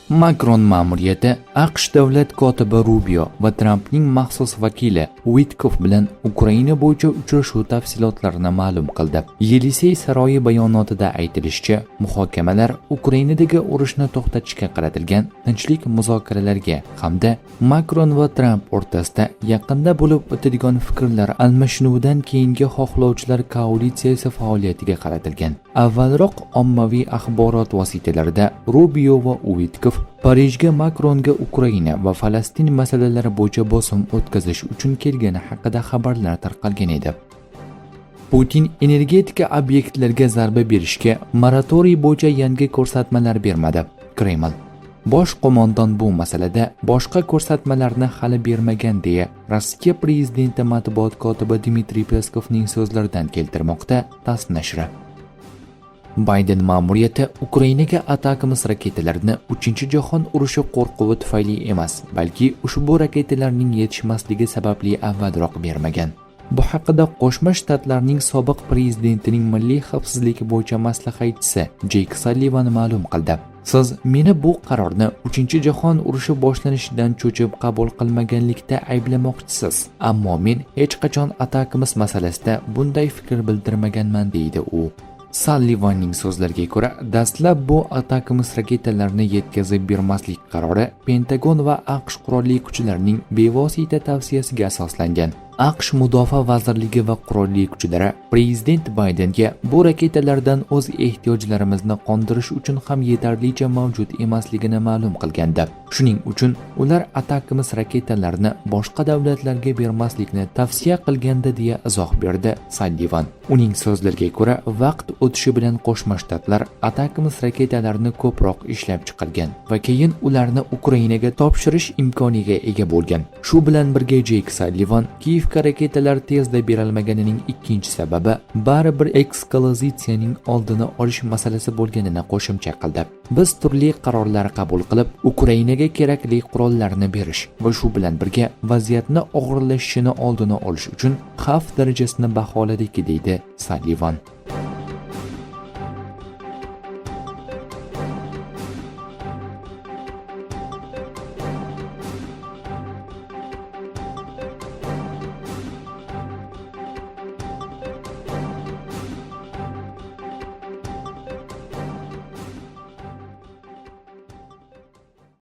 Makron ma'muriyati AQSh davlat kotibi Rubio va Trampning maxsus vakili Witkoff bilan Ukraina bo'yicha uchrashuv tafsilotlarini ma'lum qildi. Yelisey saroyi bayonotida aytilishicha, muhokamalar Ukrainadagi urushni to'xtatishga qaratilgan tinchlik muzokaralarga hamda Makron va Tramp o'rtasida yaqinda bo'lib o'tadigan fikrlar almashinuvidan keyingi xohlovchilar koalitsiyasi faoliyatiga qaratilgan. Avvalroq ommaviy axborot vositalarida Rubio va Witkoff Parijga Makronga Ukraina va Falastin masalalari bo'yicha bosim o'tkazish uchun kelgani haqida xabarlar tarqalgan edi. Putin energetika obyektlariga zarba berishga moratoriy bo'yicha yangi ko'rsatmalar bermadi. Kreml bosh qo'mondon bu masalada boshqa ko'rsatmalarni hali bermagan deya Rossiya prezidenti matbuot kotibi Dmitriy Peskovning so'zlaridan keltirmoqda TASS nashri. Bayden ma'muriyati Ukrainaga Atakams raketalarini 3-jahon urushi qo'rquvi tufayli emas, balki ushbu raketalarning yetishmasligi sababli avvalroq bermagan. Bu haqida Qo'shma Shtatlarning sobiq prezidentining milliy xavfsizlik bo'yicha maslahatchisi Jeyk Sallivan ma'lum qildi. Siz meni bu qarorni 3-jahon urushi boshlanishidan cho'chib qabul qilmaganlikda ayblamoqchisiz. Ammo men hech qachon Atakams masalasida bunday fikr bildirmaganman, deydi u. Sallivanning so'zlariga ko'ra, dastlab bu Atakams raketalarini yetkazib bermaslik qarori Pentagon va AQSh qurolli kuchlarining bevosita tavsiyasiga asoslangan. AQSh Mudofaa vazirligi va qurolli kuchlari prezident Baydenga bu raketalardan o'z ehtiyojlarimizni qondirish uchun ham yetarlicha mavjud emasligini ma'lum qilgandi. Shuning uchun ular Atakams raketalarini boshqa davlatlarga bermaslikni tavsiya qilganda deya izoh berdi Sallivan. Uning so'zlariga ko'ra, vaqt o'tishi bilan Qo'shma Shtatlar Atakams raketalarini ko'proq ishlab chiqargan va keyin ularni Ukrainaga topshirish imkoniga ega bo'lgan. Shu bilan birga Jeyk Sallivan Kiyevga raketalar tezda berilmaganining ikkinchi sababi baribir ekskluzitsiyaning oldini olish masalasi bo'lganini qo'shimcha qildi. Biz turli qarorlar qabul qilib, Ukrainaga kerakli qurollarni berish va shu bilan birga vaziyatni og'irlashishini oldini olish uchun xavf darajasini baholadik, deydi Sallivan.